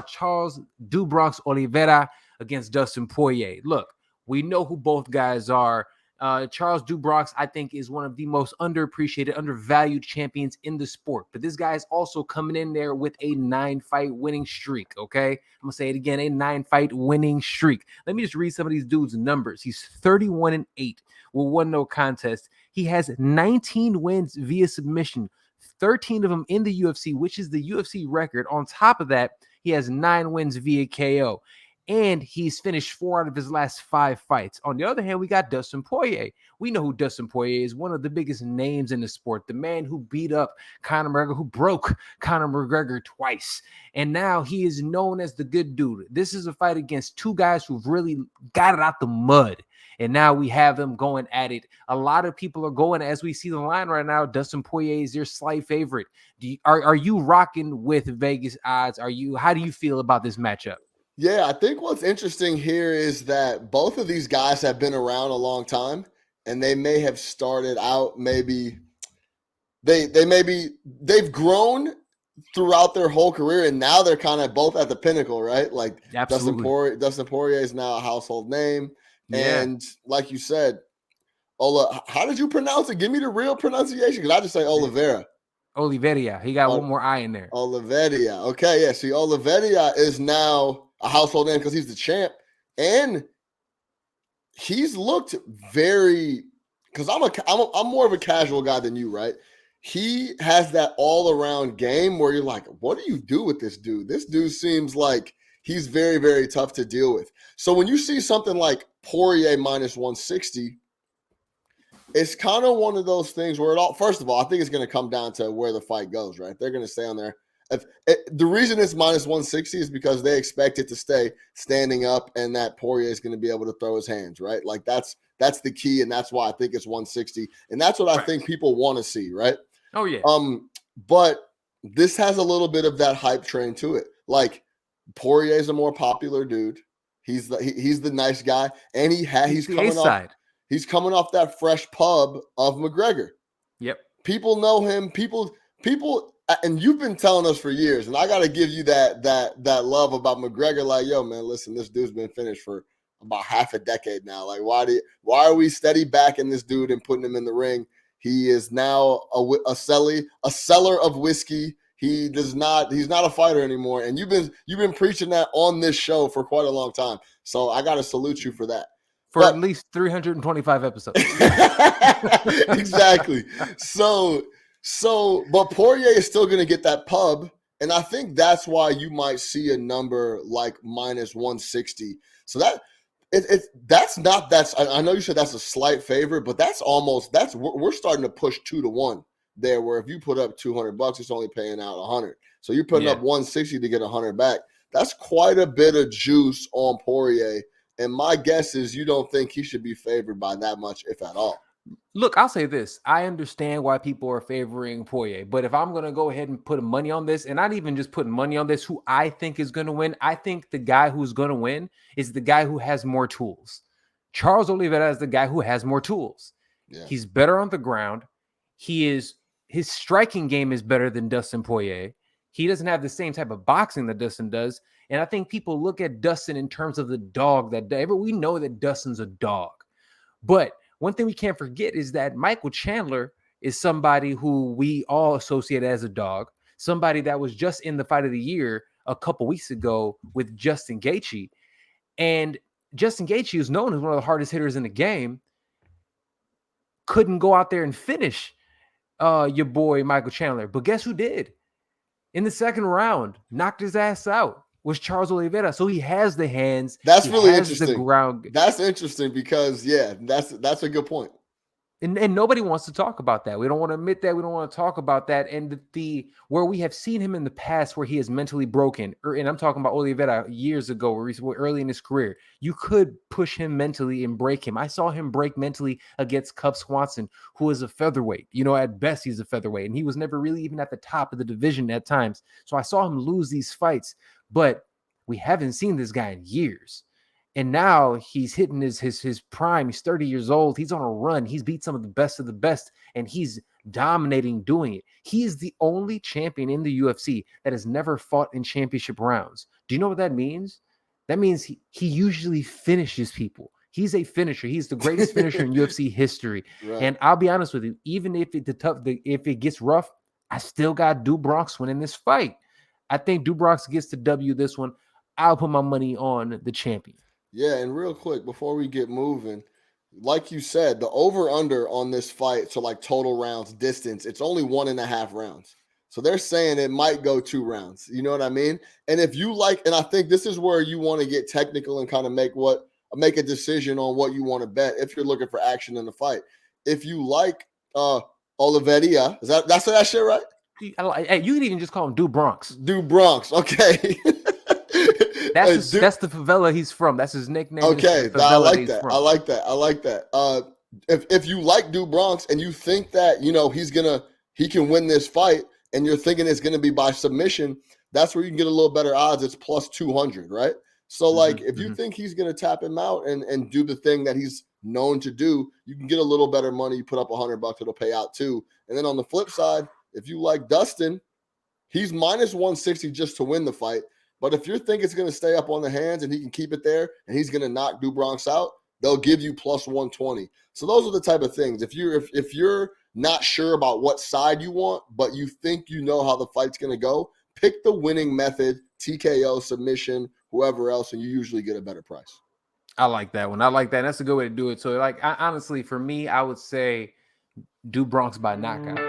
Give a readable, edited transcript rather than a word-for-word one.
about Charles "Do Bronx" Oliveira against Dustin Poirier. Look, we know who both guys are. Charles "Do Bronx," I think, is one of the most underappreciated, undervalued champions in the sport. But this guy is also coming in there with a 9-fight winning streak, okay? I'm going to say it again, a 9-fight winning streak. Let me just read some of these dudes' numbers. He's 31-8 with 1 no contest. He has 19 wins via submission, 13 of them in the UFC, which is the UFC record. On top of that, he has 9 wins via KO. And he's finished 4 out of his last 5 fights. On the other hand, we got Dustin Poirier. We know who Dustin Poirier is, one of the biggest names in the sport, the man who beat up Conor McGregor, who broke Conor McGregor twice. And now he is known as the good dude. This is a fight against 2 guys who've really got it out the mud. And now we have them going at it. A lot of people are going, as we see the line right now, Dustin Poirier is your slight favorite. Are you rocking with Vegas odds? How do you feel about this matchup? Yeah, I think what's interesting here is that both of these guys have been around a long time, and they may have started out they've grown throughout their whole career, and now they're kind of both at the pinnacle, right? Like Absolutely. Dustin Poirier is now a household name, Yeah. and like you said, how did you pronounce it? Give me the real pronunciation, because I just say Oliveira. Oliveira. He got one more I in there. Oliveira. Okay, yeah. See, Oliveira is now a household name because he's the champ, and he's looked very. Because I'm more of a casual guy than you, right? He has that all around game where you're like, what do you do with this dude? This dude seems like he's very, very tough to deal with. So when you see something like Poirier minus 160. It's kind of one of those things where first of all, I think it's going to come down to where the fight goes, right? They're going to stay on there. The reason it's minus 160 is because they expect it to stay standing up and that Poirier is going to be able to throw his hands, right? Like that's the key, and that's why I think it's 160. And that's what I think people want to see, right? Oh, yeah. But this has a little bit of that hype train to it. Like Poirier is a more popular dude. He's the nice guy, and he's coming off. He's coming off that fresh pub of McGregor. Yep. People know him. People, and you've been telling us for years, and I got to give you that love about McGregor. Like, yo, man, listen, this dude's been finished for about half a decade now. Like, why are we steady backing this dude and putting him in the ring? He is now a seller of whiskey. He's not a fighter anymore. And you've been preaching that on this show for quite a long time. So I got to salute you for that. At least 325 episodes. Exactly. But Poirier is still going to get that pub. And I think that's why you might see a number like minus 160. So I know you said that's a slight favorite, but we're starting to push 2-1 there, where if you put up $200, it's only paying out 100. So you're putting up 160 to get 100 back. That's quite a bit of juice on Poirier. And my guess is you don't think he should be favored by that much, if at all. Look, I'll say this. I understand why people are favoring Poirier, but if I'm going to go ahead and put money on this, and not even just putting money on this, who I think is going to win, I think the guy who's going to win is the guy who has more tools. Charles Oliveira is the guy who has more tools. Yeah. He's better on the ground. His striking game is better than Dustin Poirier. He doesn't have the same type of boxing that Dustin does. And I think people look at Dustin in terms of the dog we know that Dustin's a dog. But one thing we can't forget is that Michael Chandler is somebody who we all associate as a dog, somebody that was just in the fight of the year a couple weeks ago with Justin Gaethje. And Justin Gaethje is known as one of the hardest hitters in the game. Couldn't go out there and finish your boy Michael Chandler. But guess who did? In the second round, knocked his ass out. Was Charles Oliveira. So he has the hands. That's really interesting. The ground. That's interesting because, that's a good point. And nobody wants to talk about that. We don't want to admit that. We don't want to talk about that. And where we have seen him in the past where he is mentally broken, and I'm talking about Oliveira years ago, early in his career, you could push him mentally and break him. I saw him break mentally against Cub Swanson, who is a featherweight. At best, he's a featherweight. And he was never really even at the top of the division at times. So I saw him lose these fights. But we haven't seen this guy in years. And now he's hitting his prime. He's 30 years old. He's on a run. He's beat some of the best, and he's dominating, doing it. He is the only champion in the UFC that has never fought in championship rounds. Do you know what that means? That means he usually finishes people. He's a finisher. He's the greatest finisher in UFC history. Right. And I'll be honest with you, even if if it gets rough, I still got Do Bronx winning this fight. I think Do Bronx gets to W this one. I'll put my money on the champion. Yeah, and real quick before we get moving, like you said, the over/under on this fight, so like total rounds, distance, it's only 1.5 rounds. So they're saying it might go 2 rounds. You know what I mean? And if you like, and I think this is where you want to get technical and kind of make a decision on what you want to bet if you're looking for action in the fight. If you like Oliveira, that's that shit, right? Hey, you can even just call him Do Bronx. Do Bronx, okay. That's the favela he's from. That's his nickname. Okay, I like that. I like that. If you like Do Bronx and you think that he can win this fight, and you're thinking it's gonna be by submission, that's where you can get a little better odds. It's plus 200, right? So like if you think he's gonna tap him out and do the thing that he's known to do, you can get a little better money. You put up $100, it'll pay out too. And then on the flip side, if you like Dustin, he's minus 160 just to win the fight. But if you think it's going to stay up on the hands and he can keep it there and he's going to knock Do Bronx out, they'll give you plus 120. So those are the type of things. If you're not sure about what side you want, but you think you know how the fight's going to go, pick the winning method, TKO, submission, whoever else, and you usually get a better price. I like that one. I like that. That's a good way to do it. So like honestly, for me, I would say Do Bronx by knockout.